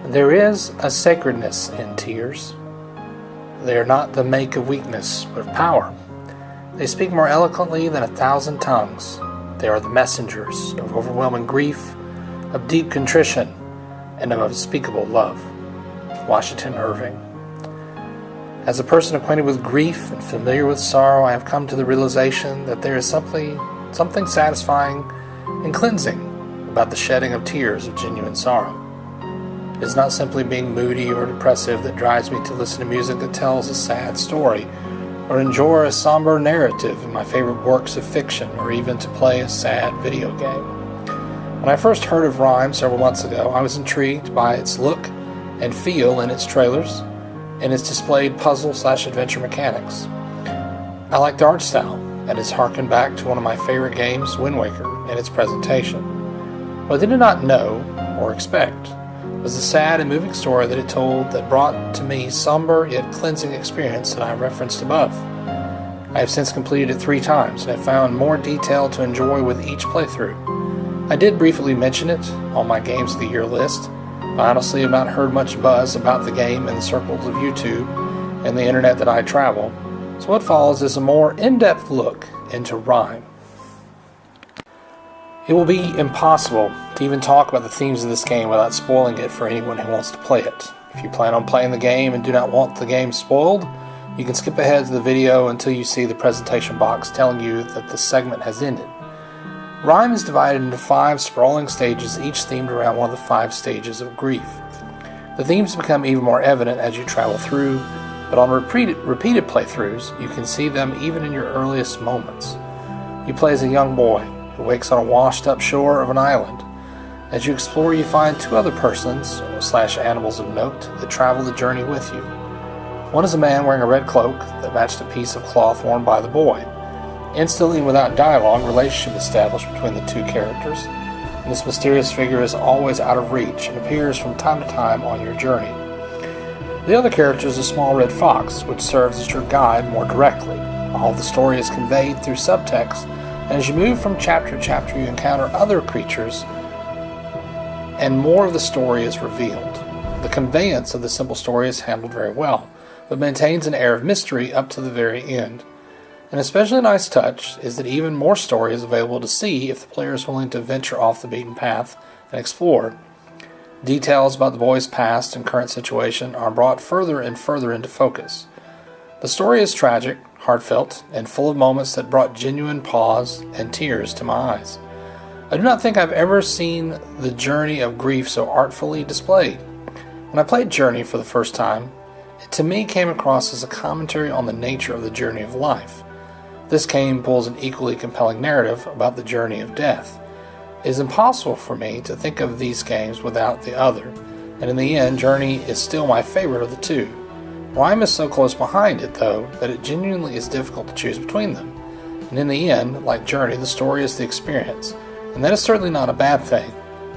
There is a sacredness in tears. They are not the make of weakness, but of power. They speak more eloquently than 1,000 tongues. They are the messengers of overwhelming grief, of deep contrition, and of unspeakable love. Washington Irving. As a person acquainted with grief and familiar with sorrow, I have come to the realization that there is something satisfying and cleansing about the shedding of tears of genuine sorrow. It is not simply being moody or depressive that drives me to listen to music that tells a sad story, or enjoy a somber narrative in my favorite works of fiction, or even to play a sad video game. When I first heard of Rime several months ago, I was intrigued by its look and feel in its trailers, and its displayed puzzle/adventure mechanics. I liked the art style, and it's harkened back to one of my favorite games, Wind Waker, in its presentation. What I did not know, or expect, was the sad and moving story that it told that brought to me somber yet cleansing experience that I referenced above. I have since completed it 3 times, and have found more detail to enjoy with each playthrough. I did briefly mention it on my Games of the Year list, but honestly have not heard much buzz about the game in the circles of YouTube and the internet that I travel, so what follows is a more in-depth look into Rime. It will be impossible to even talk about the themes of this game without spoiling it for anyone who wants to play it. If you plan on playing the game and do not want the game spoiled, you can skip ahead to the video until you see the presentation box telling you that the segment has ended. Rime is divided into 5 sprawling stages, each themed around one of the 5 stages of grief. The themes become even more evident as you travel through, but on repeated playthroughs, you can see them even in your earliest moments. You play as a young boy who wakes on a washed-up shore of an island. As you explore, you find 2 other persons/animals of note that travel the journey with you. One is a man wearing a red cloak that matched a piece of cloth worn by the boy. Instantly and without dialogue, a relationship established between the 2 characters, and this mysterious figure is always out of reach and appears from time to time on your journey. The other character is a small red fox, which serves as your guide more directly. All the story is conveyed through subtext, and as you move from chapter to chapter, you encounter other creatures, and more of the story is revealed. The conveyance of the simple story is handled very well, but maintains an air of mystery up to the very end. An especially nice touch is that even more story is available to see if the player is willing to venture off the beaten path and explore. Details about the boy's past and current situation are brought further and further into focus. The story is tragic, heartfelt, and full of moments that brought genuine pause and tears to my eyes. I do not think I've ever seen the journey of grief so artfully displayed. When I played Journey for the first time, it to me came across as a commentary on the nature of the journey of life. This game pulls an equally compelling narrative about the journey of death. It is impossible for me to think of these games without the other, and in the end, Journey is still my favorite of the 2. Rime is so close behind it, though, that it genuinely is difficult to choose between them. And in the end, like Journey, the story is the experience, and that is certainly not a bad thing,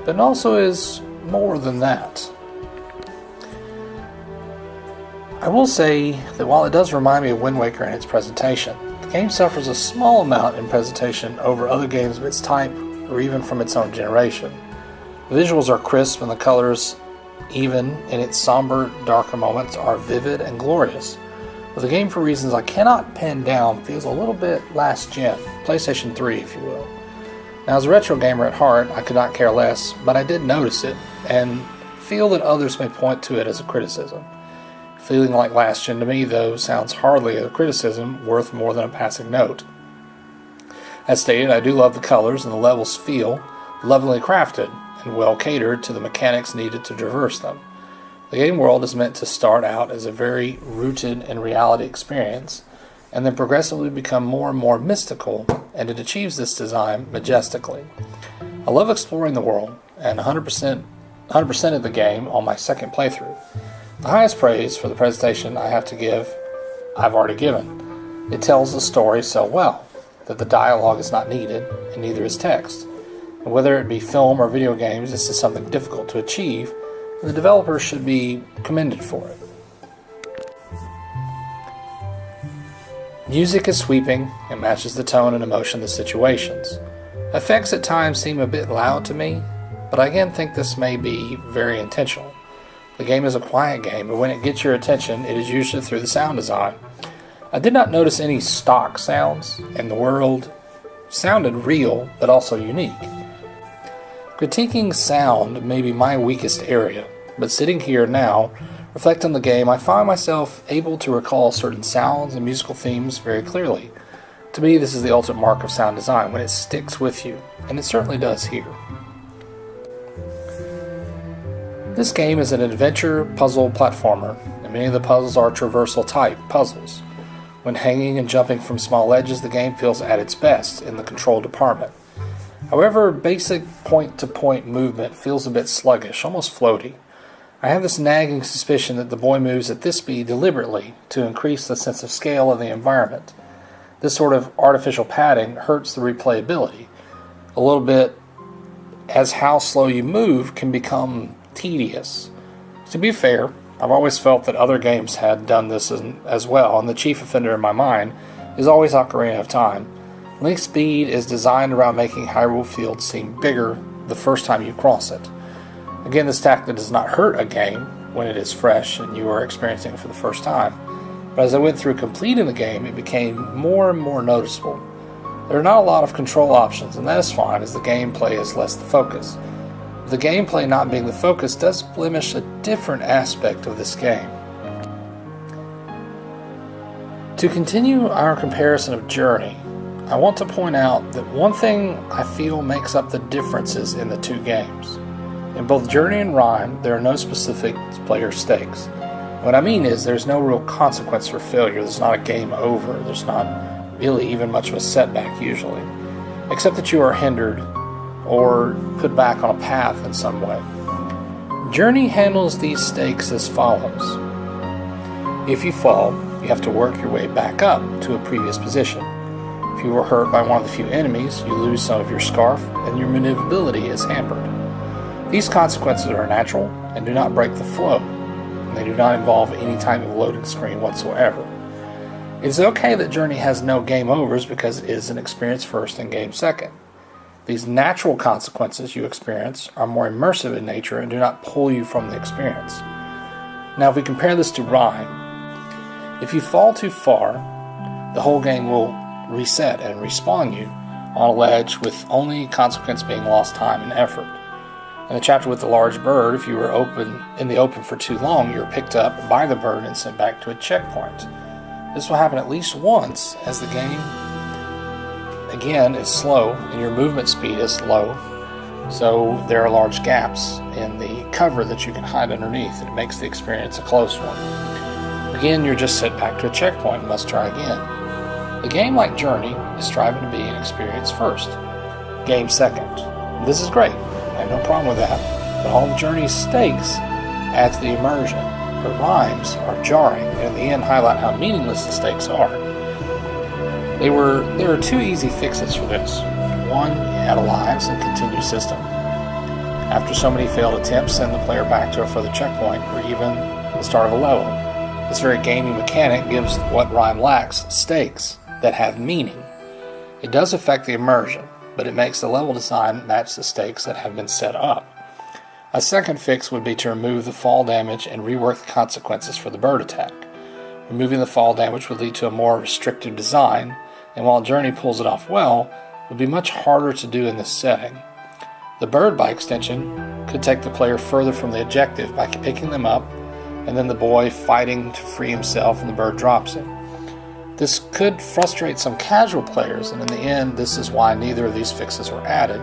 but it also is more than that. I will say that while it does remind me of Wind Waker in its presentation, the game suffers a small amount in presentation over other games of its type, or even from its own generation. The visuals are crisp and the colors, even in its somber, darker moments, are vivid and glorious. But the game, for reasons I cannot pin down, feels a little bit last gen, PlayStation 3 if you will. Now as a retro gamer at heart, I could not care less, but I did notice it, and feel that others may point to it as a criticism. Feeling like last gen to me, though, sounds hardly a criticism worth more than a passing note. As stated, I do love the colors, and the levels feel lovingly crafted and well catered to the mechanics needed to traverse them. The game world is meant to start out as a very rooted in reality experience, and then progressively become more and more mystical, and it achieves this design majestically. I love exploring the world, and 100% of the game on my second playthrough. The highest praise for the presentation I've already given. It tells the story so well that the dialogue is not needed, and neither is text. And whether it be film or video games, this is something difficult to achieve, and the developers should be commended for it. Music is sweeping and matches the tone and emotion of the situations. Effects at times seem a bit loud to me, but I again think this may be very intentional. The game is a quiet game, but when it gets your attention, it is usually through the sound design. I did not notice any stock sounds, and the world sounded real, but also unique. Critiquing sound may be my weakest area, but sitting here now, reflecting on the game, I find myself able to recall certain sounds and musical themes very clearly. To me, this is the ultimate mark of sound design, when it sticks with you, and it certainly does here. This game is an adventure puzzle platformer, and many of the puzzles are traversal type puzzles. When hanging and jumping from small ledges, the game feels at its best in the control department. However, basic point-to-point movement feels a bit sluggish, almost floaty. I have this nagging suspicion that the boy moves at this speed deliberately to increase the sense of scale of the environment. This sort of artificial padding hurts the replayability a little bit, as how slow you move can become tedious. To be fair, I've always felt that other games had done this as well, and the chief offender in my mind is always Ocarina of Time. Link's speed is designed around making Hyrule Field seem bigger the first time you cross it. Again, this tactic does not hurt a game when it is fresh and you are experiencing it for the first time, but as I went through completing the game, it became more and more noticeable. There are not a lot of control options, and that is fine as the gameplay is less the focus. The gameplay not being the focus does blemish a different aspect of this game. To continue our comparison of Journey, I want to point out that one thing I feel makes up the differences in the two games. In both Journey and Rime, there are no specific player stakes. What I mean is there's no real consequence for failure. There's not a game over. There's not really even much of a setback usually, except that you are hindered or put back on a path in some way. Journey handles these stakes as follows. If you fall, you have to work your way back up to a previous position. If you were hurt by one of the few enemies, you lose some of your scarf and your maneuverability is hampered. These consequences are natural and do not break the flow, and they do not involve any type of loading screen whatsoever. It is okay that Journey has no game overs because it is an experience first and game second. These natural consequences you experience are more immersive in nature and do not pull you from the experience. Now, if we compare this to Rime, if you fall too far, the whole game will reset and respawn you on a ledge with only consequence being lost time and effort. In the chapter with the large bird, if you were in the open for too long, you're picked up by the bird and sent back to a checkpoint. This will happen at least once, as the game again is slow and your movement speed is low, so there are large gaps in the cover that you can hide underneath, and it makes the experience a close one. Again, you're just sent back to a checkpoint and must try again. A game like Journey is striving to be an experience first, game second. This is great, I have no problem with that, but all of Journey's stakes add to the immersion. Her rhymes are jarring, and in the end highlight how meaningless the stakes are. There are two easy fixes for this. One, add a lives and continue system. After so many failed attempts, send the player back to a further checkpoint, or even the start of a level. This very gaming mechanic gives what Rime lacks stakes that have meaning. It does affect the immersion, but it makes the level design match the stakes that have been set up. A second fix would be to remove the fall damage and rework the consequences for the bird attack. Removing the fall damage would lead to a more restrictive design, and while Journey pulls it off well, it would be much harder to do in this setting. The bird, by extension, could take the player further from the objective by picking them up, and then the boy fighting to free himself and the bird drops him. This could frustrate some casual players, and in the end, this is why neither of these fixes were added.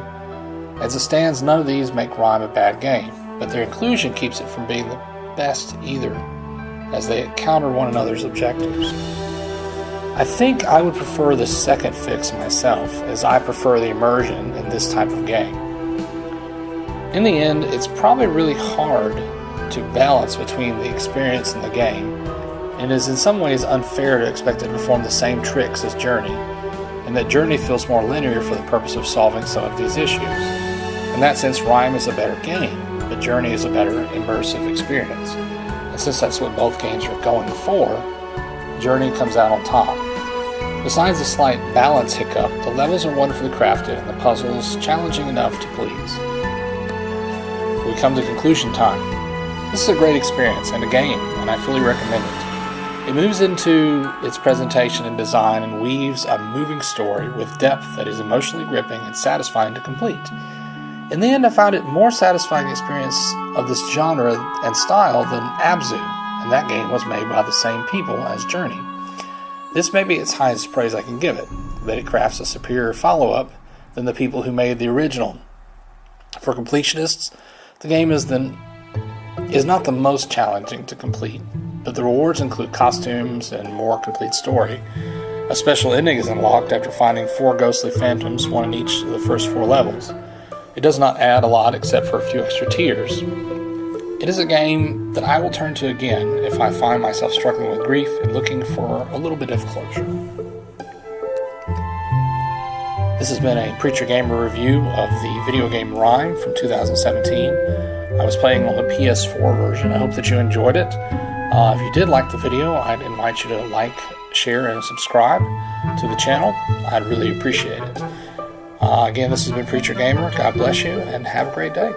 As it stands, none of these make Rime a bad game, but their inclusion keeps it from being the best either, as they counter one another's objectives. I think I would prefer the second fix myself, as I prefer the immersion in this type of game. In the end, it's probably really hard to balance between the experience and the game, and is in some ways unfair to expect it to perform the same tricks as Journey, and that Journey feels more linear for the purpose of solving some of these issues. In that sense, Rime is a better game, but Journey is a better immersive experience. And since that's what both games are going for, Journey comes out on top. Besides a slight balance hiccup, the levels are wonderfully crafted and the puzzles challenging enough to please. We come to conclusion time. This is a great experience and a game, and I fully recommend it. It moves into its presentation and design and weaves a moving story with depth that is emotionally gripping and satisfying to complete. In the end, I found it more satisfying experience of this genre and style than Abzu, and that game was made by the same people as Journey. This may be its highest praise I can give it, that it crafts a superior follow-up than the people who made the original. For completionists, the game is not the most challenging to complete, but the rewards include costumes and more complete story. A special ending is unlocked after finding 4 ghostly phantoms, one in each of the first 4 levels. It does not add a lot except for a few extra tiers. It is a game that I will turn to again if I find myself struggling with grief and looking for a little bit of closure. This has been a Preacher Gamer review of the video game Rime from 2017. I was playing on the PS4 version. I hope that you enjoyed it. If you did like the video, I'd invite you to like, share, and subscribe to the channel. I'd really appreciate it. Again, this has been Preacher Gamer. God bless you, and have a great day.